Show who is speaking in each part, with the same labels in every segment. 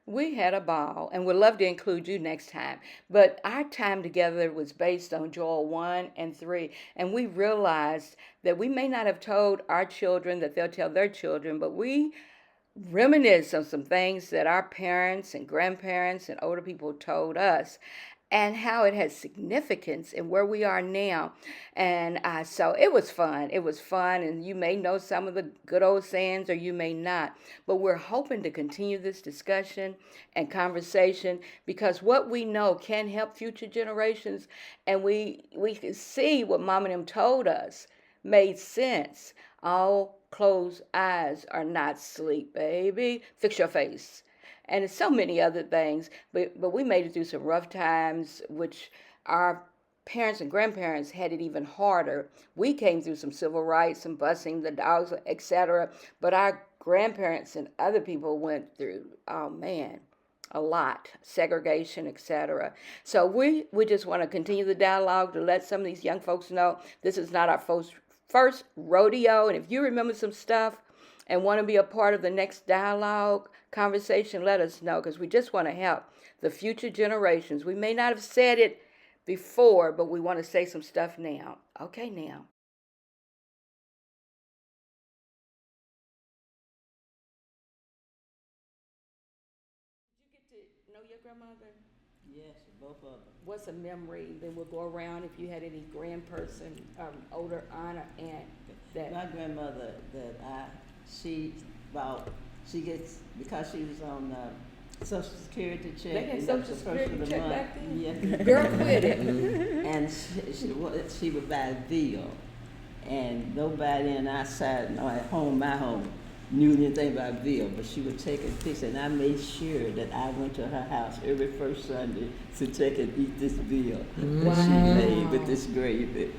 Speaker 1: We had a ball and would love to include you next time. But our time together was based on Joel 1 and 3. And we realized that we may not have told our children that they'll tell their children, but we reminisce on some things that our parents and grandparents and older people told us and how it has significance in where we are now. And so it was fun. It was fun. And you may know some of the good old sayings or you may not. But we're hoping to continue this discussion and conversation because what we know can help future generations. And we can see what Mama and them told us made sense. All closed eyes are not sleep, baby. Fix your face. And it's so many other things. But we made it through some rough times, which our parents and grandparents had it even harder. We came through some civil rights, some busing, the dogs, etc. But our grandparents and other people went through, oh man, a lot, segregation, etc. So we just want to continue the dialogue to let some of these young folks know this is not our first rodeo. And if you remember some stuff and want to be a part of the next dialogue conversation, let us know because we just want to help the future generations. We may not have said it before, but we want to say some stuff now. Okay, now. Did you get to know your grandmother?
Speaker 2: Yes, both of them.
Speaker 1: What's a memory? Then we'll go around if you had any grandperson, older aunt or aunt that.
Speaker 2: My grandmother, she about, she gets, because she was on Social Security check.
Speaker 1: They had
Speaker 2: and
Speaker 1: Social
Speaker 2: the first of
Speaker 1: Security
Speaker 2: the
Speaker 1: check
Speaker 2: month.
Speaker 1: back then?
Speaker 2: Yeah.
Speaker 1: Girl, quit it.
Speaker 2: And she would buy a veal. And nobody in our side, or at home, my home, knew anything about veal, but she would take and fix it. And I made sure that I went to her house every first Sunday to check and eat this veal that she made with this gravy.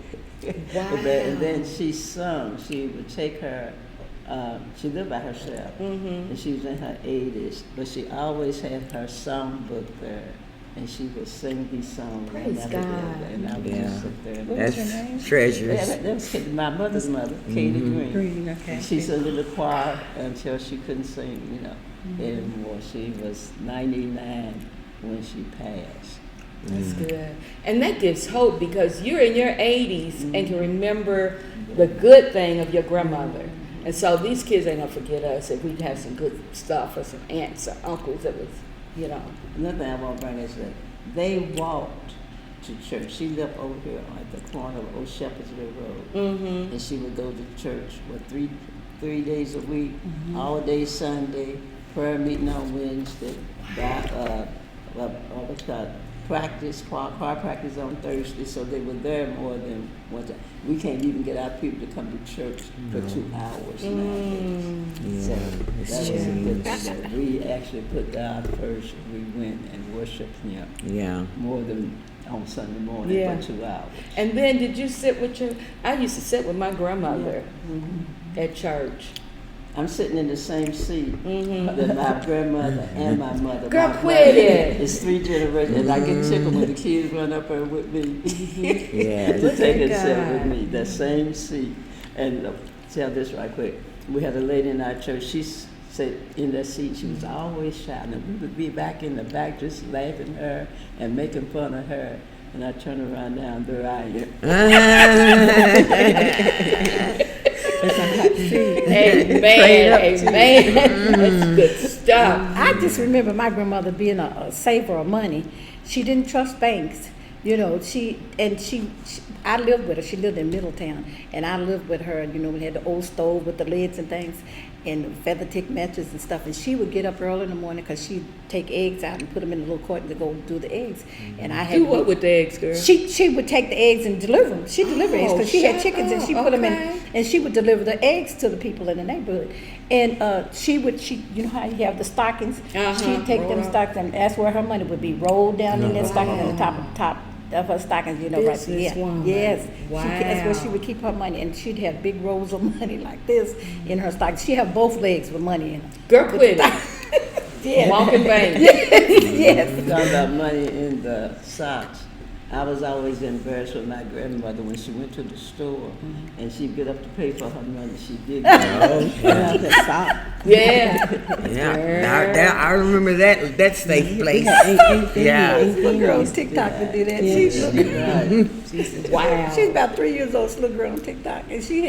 Speaker 1: Wow.
Speaker 2: And then she sung. She would take her, she lived by herself, and she was in her 80s, but she always had her songbook there. And she would sing these songs.
Speaker 1: Praise
Speaker 2: and
Speaker 1: God.
Speaker 2: And I would just sit there. And
Speaker 3: That's
Speaker 1: her name?
Speaker 3: treasures.
Speaker 2: yeah, that was my mother's mother, Katie Green.
Speaker 4: Green, okay.
Speaker 2: And she sang in the choir until she couldn't sing, anymore. She was 99 when she passed.
Speaker 1: That's good. And that gives hope because you're in your 80s and can remember the good thing of your grandmother. And so these kids ain't gonna forget us if we have some good stuff or some aunts or uncles that was,
Speaker 2: Another thing I want to bring is that they walked to church. She lived over here at the corner of Old Shepherdsville Road. And she would go to church, three days a week, all day Sunday, prayer meeting on Wednesday, what's called choir practice on Thursday, so they were there more than one time. We can't even get our people to come to church for 2 hours nowadays. So that was a good thing that we actually put God first. We went and worshiped Him.
Speaker 3: Yeah.
Speaker 2: More than on Sunday morning for 2 hours.
Speaker 1: And then did you sit with I used to sit with my grandmother at church.
Speaker 2: I'm sitting in the same seat that my grandmother and my mother.
Speaker 1: Girl,
Speaker 2: my
Speaker 1: quit it.
Speaker 2: It's 3 generations, and I get tickled when the kids run up there with me
Speaker 3: Yeah.
Speaker 2: to take and sit with me, that same seat. And tell this right quick. We had a lady in our church, she sat in that seat, she was always shouting, and we would be back in the back just laughing at her and making fun of her. And I turn around now, and there I am.
Speaker 1: Amen. That's good stuff.
Speaker 4: I just remember my grandmother being a saver of money. She didn't trust banks. I lived with her. She lived in Middletown, and I lived with her. We had the old stove with the lids and things, and feather tick matches and stuff. And she would get up early in the morning because she'd take eggs out and put them in a little carton to go do the eggs. And I had
Speaker 1: Do what with the eggs, girl?
Speaker 4: She would take the eggs and deliver them. She delivered eggs because she had chickens, and she put them in, and she would deliver the eggs to the people in the neighborhood. And she you know how you have the stockings? She'd take them stockings, and that's where her money would be rolled down in that stocking at the top of her stockings, right there. Yeah. Yes.
Speaker 1: Wow.
Speaker 4: That's where she would keep her money, and she'd have big rolls of money like this in her stockings. She had both legs with money in them.
Speaker 1: Girl, quit it.
Speaker 4: Yeah.
Speaker 1: Walking bank.
Speaker 4: Yes.
Speaker 2: Talking about money in the socks. I was always embarrassed with my grandmother when she went to the store and she'd get up to pay for her money. She did. Stop.
Speaker 1: Yeah.
Speaker 3: Yeah, I remember that safe place. Yeah.
Speaker 4: Little girl on TikTok that did that.
Speaker 1: Wow.
Speaker 4: She's about 3 years old, this little girl on TikTok, and she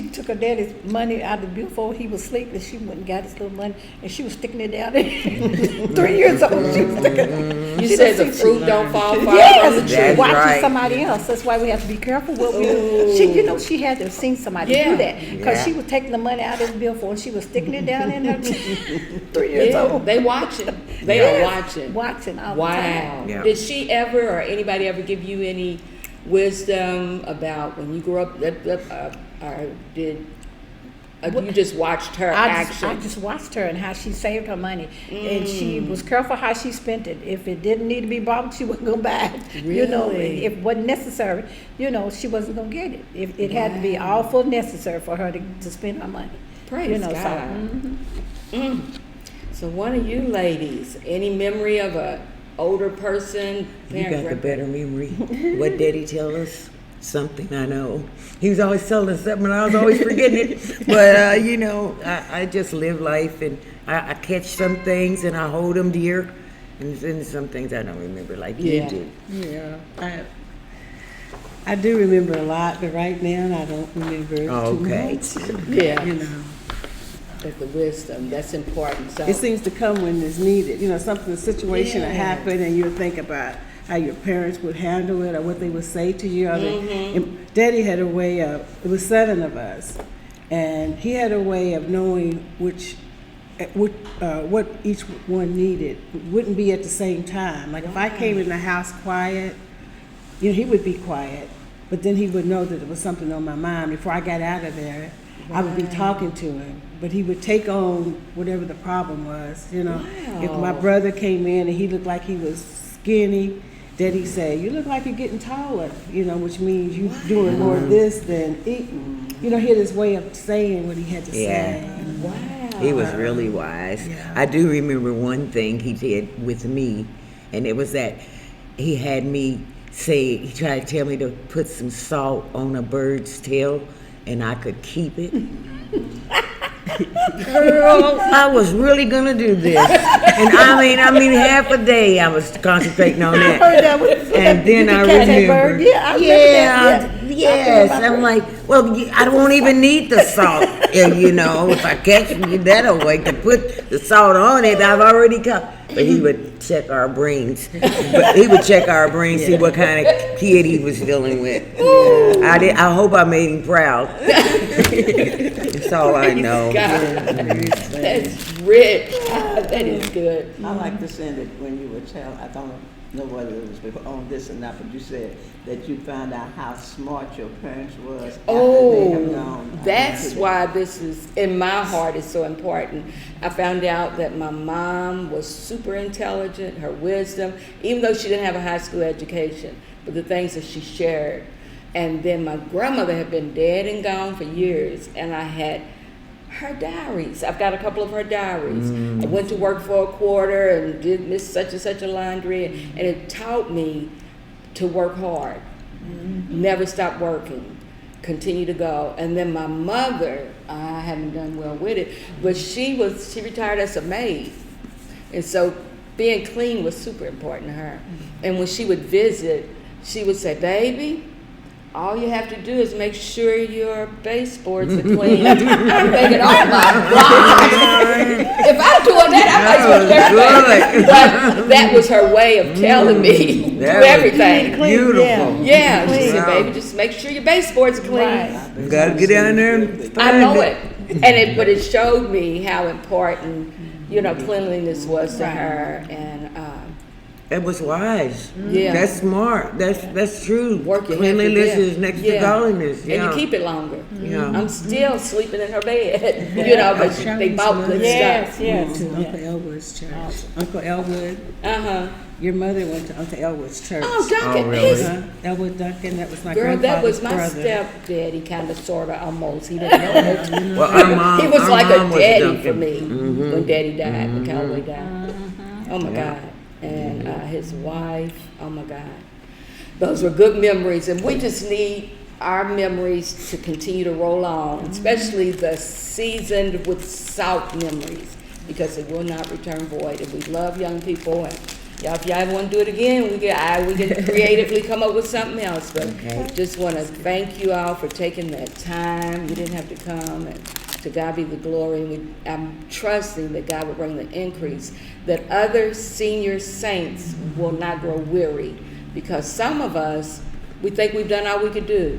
Speaker 4: took her daddy's money out of the bill before he was asleep, and she went and got his little money, and she was sticking it down there. 3 years old, she was sticking.
Speaker 1: You said the fruit don't fall far
Speaker 4: Yes,
Speaker 1: from the tree.
Speaker 3: That's
Speaker 4: watching
Speaker 3: right.
Speaker 4: somebody else. That's why we have to be careful what we do. She had to have seen somebody do that because
Speaker 3: Yeah.
Speaker 4: she was taking the money out of the bill for, and she was sticking it down in her 3 years
Speaker 1: Yeah,
Speaker 4: old.
Speaker 1: they watching. They are watching.
Speaker 4: Watching all the time.
Speaker 1: Wow.
Speaker 3: Yeah.
Speaker 1: Did she ever or anybody ever give you any wisdom about when you grew up? Or did you just watched her
Speaker 4: I
Speaker 1: action?
Speaker 4: just watched her and how she saved her money, and she was careful how she spent it. If it didn't need to be bought, she wasn't gonna buy it. You know,
Speaker 1: Really?
Speaker 4: if it wasn't necessary, she wasn't gonna get it. If it had to be awful necessary for her to spend her money.
Speaker 1: Praise
Speaker 4: God.
Speaker 1: So, so one of you ladies, any memory of a older person?
Speaker 3: You
Speaker 1: parent,
Speaker 3: got the better memory. What Daddy tell us? Something I know. He was always telling us something, and I was always forgetting it. But I just live life, and I catch some things, and I hold them dear, and some things I don't remember like you do.
Speaker 5: Yeah, I do remember a lot, but right now I don't remember too
Speaker 3: Okay.
Speaker 5: much.
Speaker 1: Yeah.
Speaker 5: You know,
Speaker 1: But the wisdom, that's important. So
Speaker 5: it seems to come when it's needed. You know, a situation that happened, and you think about how your parents would handle it or what they would say to you. And Daddy had a way of, it was 7 of us, and he had a way of knowing what each one needed. It wouldn't be at the same time. Like if I came in the house quiet, he would be quiet, but then he would know that there was something on my mind. Before I got out of there, I would be talking to him, but he would take on whatever the problem was. If my brother came in and he looked like he was skinny, Daddy said, "You look like you're getting taller," which means you doing more of this than eating. He had his way of saying what he had to say.
Speaker 1: wow.
Speaker 3: He was really wise.
Speaker 5: Yeah.
Speaker 3: I do remember one thing he did with me, and it was that he had me say, he tried to tell me to put some salt on a bird's tail, and I could keep it. Girl, I was really gonna do this, and I mean, half a day I was concentrating on that.
Speaker 4: I heard that one.
Speaker 3: And then I
Speaker 4: Catch that
Speaker 3: remember,
Speaker 4: bird? Yeah, I remember that. Yeah.
Speaker 3: yes, I'm like, well, I don't even need the salt, if I catch it that way to put the salt on it, I've already got. But he would check our brains, see what kind of kid he was dealing with. I hope I made him proud. That's all I know.
Speaker 1: That's rich. That is good.
Speaker 2: I like to say that when you were a child, I don't know whether it was before on this or not, but you said that you found out how smart your parents was after they have gone.
Speaker 1: That's why this is, in my heart, is so important. I found out that my mom was super intelligent, her wisdom, even though she didn't have a high school education, but the things that she shared. And then my grandmother had been dead and gone for years, and I had her diaries. I've got a couple of her diaries. I went to work for a quarter and did Miss such and such a laundry, and it taught me to work hard, never stop working, continue to go. And then my mother, I haven't done well with it, but she retired as a maid, and so being clean was super important to her. And when she would visit, she would say, "Baby, all you have to do is make sure your baseboards are clean." I'm thinking, oh my God. If I'm doing that, I might as well do everything. But that was her way of telling me, do
Speaker 3: That was
Speaker 1: everything.
Speaker 3: Beautiful.
Speaker 1: Yeah, she said,
Speaker 3: Wow.
Speaker 1: "Baby, just make sure your baseboards are clean."
Speaker 4: Right.
Speaker 3: You gotta get down there and
Speaker 1: I
Speaker 3: find
Speaker 1: know
Speaker 3: it.
Speaker 1: it. But it showed me how important, cleanliness was to her. And
Speaker 3: That was wise.
Speaker 1: Yeah.
Speaker 3: That's smart. That's true.
Speaker 1: Work your
Speaker 3: Cleanliness
Speaker 1: head to
Speaker 3: is
Speaker 1: death.
Speaker 3: next
Speaker 1: Yeah.
Speaker 3: to godliness. Yeah.
Speaker 1: and you keep it longer.
Speaker 3: Yeah.
Speaker 1: I'm still sleeping in her bed, but they bought good
Speaker 4: Yes,
Speaker 1: stuff.
Speaker 4: yes.
Speaker 5: To Uncle Elwood's church. Uncle Elwood,
Speaker 1: Uh-huh.
Speaker 5: your mother went to Uncle Elwood's church.
Speaker 1: Oh, Duncan,
Speaker 3: Oh, really?
Speaker 1: he's
Speaker 5: Elwood Duncan, that was my
Speaker 1: girl, that
Speaker 5: grandfather's
Speaker 1: was my
Speaker 5: brother.
Speaker 1: stepdaddy, kind of, sort of, almost. He didn't know.
Speaker 3: Well, our mom.
Speaker 1: He was
Speaker 3: our
Speaker 1: like
Speaker 3: mom
Speaker 1: a
Speaker 3: was
Speaker 1: daddy
Speaker 3: Duncan.
Speaker 1: for me when Daddy died, when Calloway died. Oh my God. And his wife, oh my God. Those were good memories, and we just need our memories to continue to roll on, especially the seasoned with salt memories, because it will not return void. And we love young people, and y'all, if y'all want to do it again, we can creatively come up with something else. But just want to thank you all for taking that time. You didn't have to come, and to God be the glory. And I'm trusting that God will bring the increase, that other senior saints will not grow weary, because some of us, we think we've done all we could do.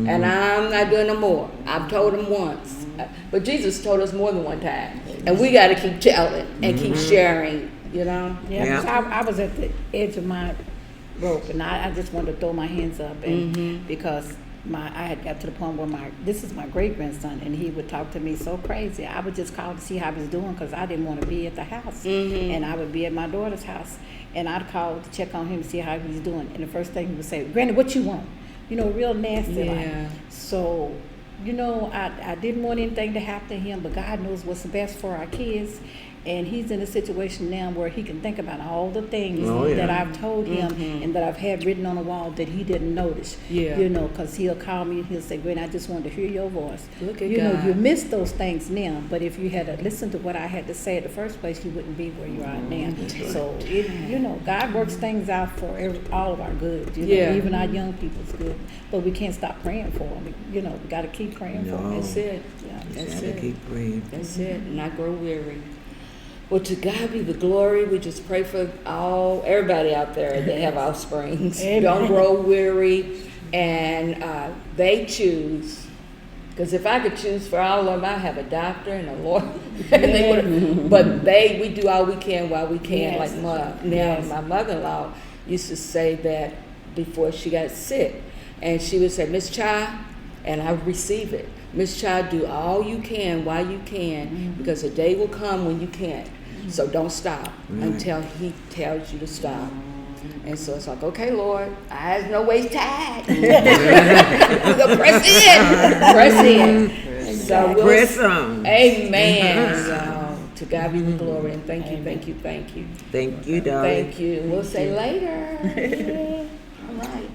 Speaker 1: And I'm not doing no more. I've told him once. But Jesus told us more than one time. And we got to keep telling and keep sharing, you know?
Speaker 4: Yeah, because I was at the edge of my rope, and I just wanted to throw my hands up, and because I had got to the point where this is my great grandson, and he would talk to me so crazy. I would just call to see how he was doing, because I didn't want to be at the house, and I would be at my daughter's house, and I'd call to check on him to see how he was doing. And the first thing he would say, "Granny, what you want?" You know, real nasty. Like. So, you know, I didn't want anything to happen to him, but God knows what's best for our kids. And he's in a situation now where he can think about all the things that I've told him and that I've had written on the wall that he didn't notice. You know, because he'll call me and he'll say, "Gwen, I just wanted to hear your voice."
Speaker 1: Look at
Speaker 4: you
Speaker 1: God.
Speaker 4: know, you miss those things now, but if you had listened to what I had to say at the first place, you wouldn't be where you are now. So, you know, God works things out for all of our good. You know, even our young people's good. But we can't stop praying for them. You know, we got to keep praying for them.
Speaker 1: That's it.
Speaker 4: Yeah.
Speaker 1: That's
Speaker 3: Gotta
Speaker 1: it.
Speaker 3: keep praying.
Speaker 1: That's it. Not grow weary. Well, to God be the glory. We just pray for everybody out there that have offsprings. Don't grow weary, and they choose. Because if I could choose for all of them, I'd have a doctor and a lawyer. But we do all we can while we can. Like my mother-in-law used to say that before she got sick, and she would say, "Miss Cha," and I would receive it. "Miss Cha, do all you can while you can, because a day will come when you can't. So don't stop until he tells you to stop." And so it's like, "Okay, Lord, I have no ways tied. We're going to press in. Press in." So
Speaker 3: Press on.
Speaker 1: Amen. So to God be the glory. And thank you, thank you, thank you.
Speaker 3: Thank you, darling.
Speaker 1: Thank you. We'll say later. Yeah. All right.